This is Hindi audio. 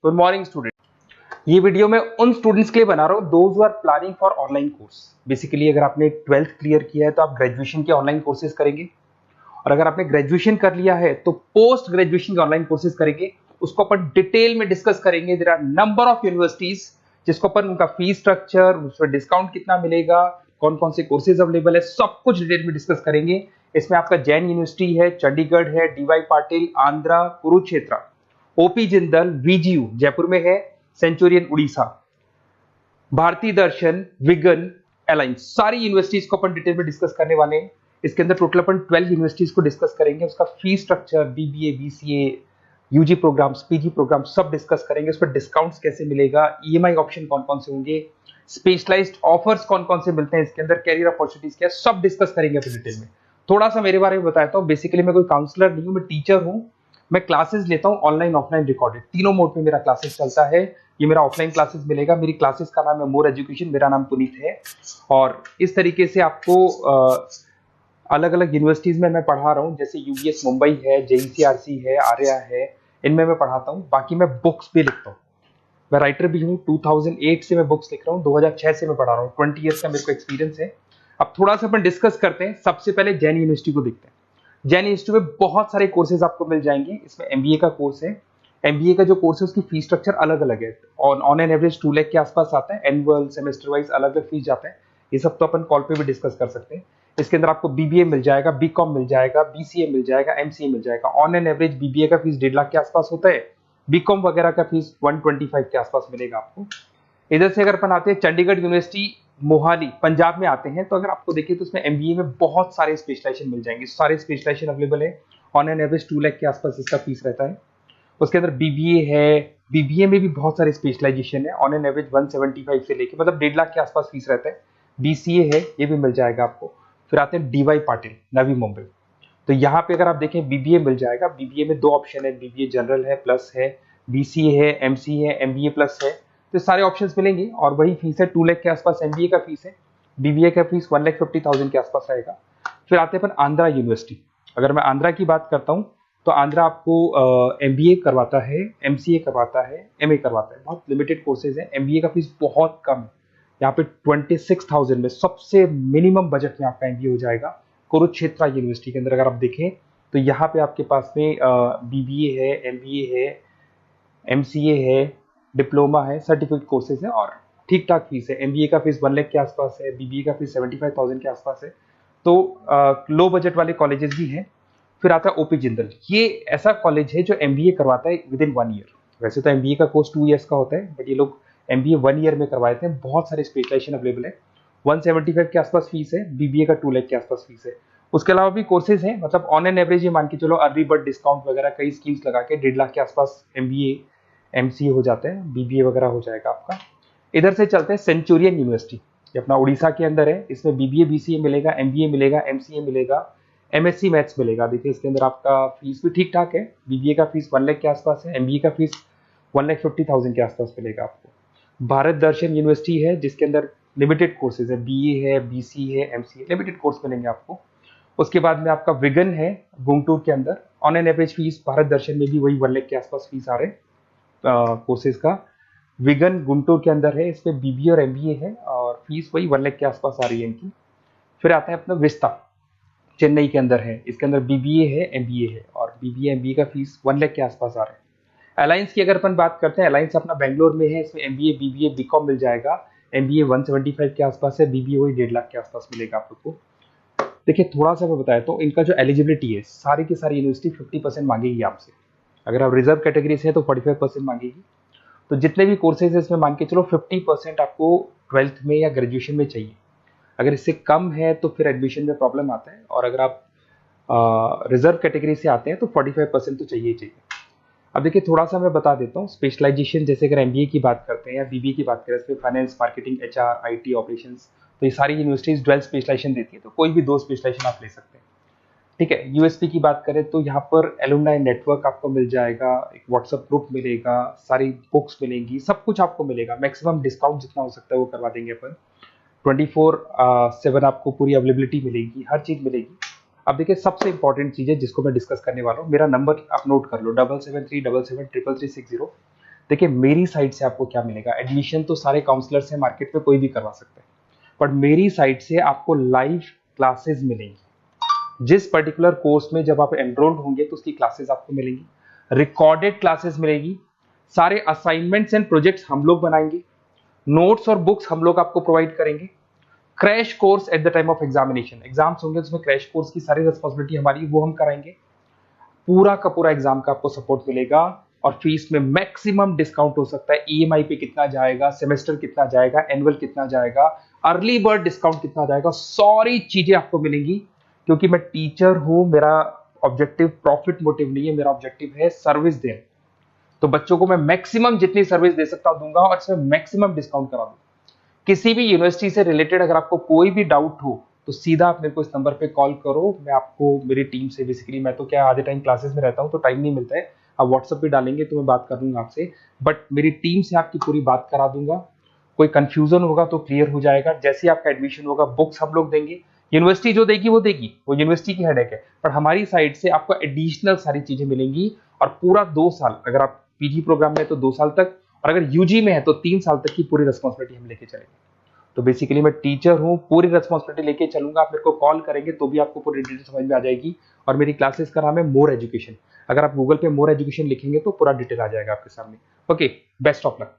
Good morning student. ये वीडियो मैं उन स्टूडेंट्स के लिए बना रहा हूँ those who are planning for online course. Basically अगर आपने 12th क्लियर किया है तो आप ग्रेजुएशन के ऑनलाइन कोर्सेज करेंगे, और अगर आपने ग्रेजुएशन कर लिया है तो पोस्ट ग्रेजुएशन के ऑनलाइन कोर्सेज करेंगे। उसको अपन डिटेल में डिस्कस करेंगे। There are number of universities जिसको अपन उनका फीस स्ट्रक्चर, उसमें डिस्काउंट कितना मिलेगा, कौन कौन से कोर्सेज अवेलेबल है, सब कुछ डिटेल में डिस्कस करेंगे। इसमें आपका जैन यूनिवर्सिटी है, चंडीगढ़ है, डीवाई पाटिल आंध्रा, कुरुक्षेत्र, ओपी जिंदल, वीजीयू जयपुर में है, सेंचुरियन उड़ीसा, भारतीय दर्शन, विगन, अलायंस, सारी यूनिवर्सिटीज को अपन डिटेल में डिस्कस करने वाले हैं। इसके अंदर टोटल अपन 12 यूनिवर्सिटीज को डिस्कस करेंगे। उसका fees structure, BBA, BCA, UG programmes, PG programme सब डिस्कस करेंगे। उस पर डिस्काउंट्स कैसे मिलेगा, ईएमआई ऑप्शन कौन कौन से होंगे, स्पेशलाइज्ड ऑफर्स कौन कौन से मिलते हैं, इसके अंदर कैरियर अपॉर्चुनिटीज क्या, सब डिस्कस करेंगे अपन डिटेल में। थोड़ा सा मेरे बारे में बताता हूँ। बेसिकली मैं कोई काउंसलर नहीं हूँ, मैं टीचर हूँ। मैं क्लासेस लेता हूँ ऑनलाइन ऑफलाइन रिकॉर्डेड, तीनों मोड में मेरा क्लासेस चलता है। ये मेरा ऑफलाइन क्लासेस मिलेगा। मेरी क्लासेस का नाम है मोर एजुकेशन, मेरा नाम पुनीत है। और इस तरीके से आपको अलग अलग यूनिवर्सिटीज में मैं पढ़ा रहा हूँ, जैसे यूबीएस मुंबई है, जेईसीआरसी है, आर्या है, इनमें मैं पढ़ाता हूँ। बाकी मैं बुक्स भी लिखता हूँ, मैं राइटर भी हूँ। 2008 से मैं बुक्स लिख रहा हूँ, 2006 से मैं पढ़ा रहा हूँ। 20 ईयर्स का मेरे को एक्सपीरियंस है। अब थोड़ा सा अपन डिस्कस करते हैं। सबसे पहले जैन यूनिवर्सिटी को देखते हैं। जैन यूनिवर्सिटी में बहुत सारे कोर्सेज आपको मिल जाएंगे। इसमें एमबीए का कोर्स है। एमबीए का जो कोर्स है उसकी फीस स्ट्रक्चर अलग अलग है। ऑन एन एवरेज 2 लाख के आसपास आता है। एनुअल, सेमेस्टर वाइज अलग अलग फीस जाता है। ये सब तो अपन कॉल पे भी डिस्कस कर सकते हैं। इसके अंदर आपको बीबीए मिल जाएगा, बीकॉम मिल जाएगा, बीसीए मिल जाएगा, एमसीए मिल जाएगा। ऑन एन एवरेज बीबीए का फीस 1.5 लाख के आसपास होता है। बीकॉम वगैरह का फीस 125 के आसपास मिलेगा आपको। इधर से अगर अपन आते हैं चंडीगढ़ यूनिवर्सिटी मोहाली पंजाब में आते हैं, तो अगर आपको देखिए तो उसमें एमबीए में बहुत सारे स्पेशलाइजेशन मिल जाएंगे। सारे स्पेशलाइजेशन अवेलेबल है। ऑन एन एवरेज 2 लाख के आसपास इसका फीस रहता है। उसके अंदर बीबीए है, बीबीए में भी बहुत सारे स्पेशलाइजेशन है। ऑन एन एवरेज 175 से लेके मतलब 1.5 लाख के आसपास फीस रहता है। बीसीए है, ये भी मिल जाएगा आपको। फिर आते हैं डीवाई पाटिल, नवी मुंबई। तो यहाँ पे अगर आप देखें बीबीए मिल जाएगा। बीबीए में 2 ऑप्शन है, बीबीए जनरल है, प्लस है, बीसीए है, एमसीए है, एमबीए प्लस है। तो सारे ऑप्शंस मिलेंगे और वही फीस है 2 लाख के आसपास एमबीए का फीस है। बीबीए का फीस 1,50,000 के आसपास रहेगा। फिर आते हैं अपन आंध्रा यूनिवर्सिटी। अगर मैं आंध्रा की बात करता हूँ तो आंध्रा आपको एमबीए करवाता है, एमसीए करवाता है, एमए करवाता है। बहुत लिमिटेड कोर्सेज है। एमबीए का फीस बहुत कम है। यहाँ पे 26,000 में सबसे मिनिमम बजट में आपका एमबीए हो जाएगा। कुरुक्षेत्र यूनिवर्सिटी के अंदर अगर आप देखें तो यहाँ पे आपके पास में बीबीए है, एमबीए है, एमसीए है, डिप्लोमा है, सर्टिफिकेट कोर्सेज है और ठीक ठाक फीस है। एमबीए का फीस 1 लाख के आसपास है, बीबीए का फीस 75,000 के आसपास है। तो लो बजट वाले कॉलेजेस भी हैं। फिर आता है ओपी जिंदल। ये ऐसा कॉलेज है जो एमबीए करवाता है विद इन 1 ईयर। वैसे तो एमबीए का कोर्स 2 ईयर्स का होता है, बट ये लोग एमबीए 1 ईयर में करवाते हैं। बहुत सारे स्पेशलाइजेशन अवेलेबल है। 175 के आसपास फीस है। बीबीए का 2 लाख के आसपास फीस है। उसके अलावा भी कोर्सेज हैं, मतलब ऑन एन एवरेज ये मान के चलो अर्ली बर्ड डिस्काउंट वगैरह कई स्कीम्स लगा के 1.5 लाख के आसपास एमबीए, एमसीए हो जाते हैं, बीबीए वगैरह हो जाएगा आपका। इधर से चलते हैं सेंचुरियन यूनिवर्सिटी, ये अपना उड़ीसा के अंदर है। इसमें बीबीए, बीसीए मिलेगा, एमबीए मिलेगा, एमसीए मिलेगा, एमएससी मैथ्स मिलेगा। देखिए इसके अंदर आपका फीस भी ठीक ठाक है। बीबीए का फीस 1 लाख के आसपास है, एमबीए का फीस 1,50,000 के आसपास मिलेगा आपको। भारत दर्शन यूनिवर्सिटी है जिसके अंदर लिमिटेड कोर्सेज है, बीए है, बीसी है, एमसीए, लिमिटेड कोर्स मिलेंगे आपको। उसके बाद में आपका विगन है गुंटूर के अंदर। On an average fees Bharat Darshan में भी वही 1 लाख के आसपास फीस आ रहे कोर्सेज का। विगन गुंटूर के अंदर है, इसमें बीबीए और एमबीए है और फीस वही 1 लाख के आसपास आ रही है इनकी। फिर आता है अपना विस्ता, चेन्नई के अंदर है। इसके अंदर बीबीए है, एमबीए है और बीबीए एमबीए का फीस 1 लाख के आसपास आ रहा है। अलायंस की अगर अपन बात करते हैं, अलायंस अपना बेंगलोर में है। इसमें एमबीए, बीबीए, बीकॉम मिल जाएगा। एमबीए 175 के आसपास है, बीबीए वही 1.5 लाख के आसपास मिलेगा आप लोग को। देखिए थोड़ा सा मैं बताया तो इनका जो एलिजिबिलिटी है, सारी की सारी यूनिवर्सिटी 50% मांगेगी आपसे। अगर आप रिजर्व कैटेगरी से हैं तो 45% मांगेगी। तो जितने भी कोर्सेज है इसमें मान के चलो 50% आपको 12th में या ग्रेजुएशन में चाहिए। अगर इससे कम है तो फिर एडमिशन में प्रॉब्लम आता है, और अगर आप रिजर्व कैटेगरी से आते हैं तो 45% तो चाहिए ही चाहिए। अब देखिए थोड़ा सा मैं बता देता हूँ स्पेशलाइजेशन। जैसे अगर एमबीए की बात करते हैं या बीबीए की बात करें, इसमें finance, marketing, HR, IT, operations, तो ये सारी यूनिवर्सिटीज 12 स्पेशलाइजेशन देती है। तो कोई भी 2 स्पेशलाइजेशन आप ले सकते हैं, ठीक है। यूएसपी की बात करें तो यहाँ पर एलुमनाई नेटवर्क आपको मिल जाएगा, एक व्हाट्सएप ग्रुप मिलेगा, सारी बुक्स मिलेंगी, सब कुछ आपको मिलेगा। मैक्सिमम डिस्काउंट जितना हो सकता है वो करवा देंगे अपन। 24/7 आपको पूरी अवेलेबिलिटी मिलेगी, हर चीज मिलेगी। अब देखिए सबसे इंपॉर्टेंट चीज है जिसको मैं डिस्कस करने वाला हूँ। मेरा नंबर आप नोट कर लो, 7737773360। देखिए मेरी साइड से आपको क्या मिलेगा, एडमिशन तो सारे काउंसलर्स हैं मार्केट में, कोई भी करवा सकते हैं, बट मेरी साइड से आपको लाइव क्लासेस मिलेंगी। जिस पर्टिकुलर कोर्स में जब आप एनरोल्ड होंगे तो उसकी क्लासेस आपको मिलेंगी, रिकॉर्डेड क्लासेस मिलेगी, सारे असाइनमेंट्स एंड प्रोजेक्ट्स हम लोग बनाएंगे, नोट्स और बुक्स हम लोग आपको प्रोवाइड करेंगे, crash course at the time of examination, exams होंगे उसमें क्रैश कोर्स की सारी रिस्पॉन्सिबिलिटी हमारी, वो हम कराएंगे, पूरा का पूरा एग्जाम का आपको सपोर्ट मिलेगा, और फीस में मैक्सिमम डिस्काउंट हो सकता है, ईएमआई पे कितना जाएगा, सेमेस्टर कितना जाएगा, एनुअल कितना जाएगा, अर्ली बर्ड डिस्काउंट कितना जाएगा, सारी चीजें आपको मिलेंगी। क्योंकि मैं टीचर हूं, मेरा ऑब्जेक्टिव प्रॉफिट मोटिव नहीं है, मेरा ऑब्जेक्टिव है सर्विस देना। तो बच्चों को मैं मैक्सिमम जितनी सर्विस दे सकता हूं दूंगा, और इसमें मैक्सिमम डिस्काउंट करा दूंगा। किसी भी यूनिवर्सिटी से रिलेटेड अगर आपको कोई भी डाउट हो तो सीधा आप मेरे को इस नंबर पे कॉल करो, मैं आपको मेरी टीम से, बेसिकली मैं तो क्या आधे टाइम क्लासेस में रहता हूँ तो टाइम नहीं मिलता है, आप व्हाट्सएप पे डालेंगे तो मैं बात कर लूंगा आपसे, बट मेरी टीम से आपकी पूरी बात करा दूंगा। कोई कंफ्यूजन होगा तो क्लियर हो जाएगा, जैसे ही आपका एडमिशन होगा बुक्स हम लोग देंगे, यूनिवर्सिटी जो देगी वो देगी, वो यूनिवर्सिटी की हेडेक है, पर हमारी साइड से आपको एडिशनल सारी चीजें मिलेंगी। और पूरा 2 साल, अगर आप पीजी प्रोग्राम में तो 2 साल तक, और अगर यूजी में है तो 3 साल तक की पूरी रिस्पॉन्सिबिलिटी हम लेके चलेंगे। तो बेसिकली मैं टीचर हूँ, पूरी रिस्पॉन्सिबिलिटी लेके चलूंगा, आप मेरे को कॉल करेंगे तो भी आपको पूरी डिटेल समझ में आ जाएगी। और मेरी क्लासेस का नाम है मोर एजुकेशन, अगर आप गूगल पे मोर एजुकेशन लिखेंगे तो पूरा डिटेल आ जाएगा आपके सामने। Okay, best of luck.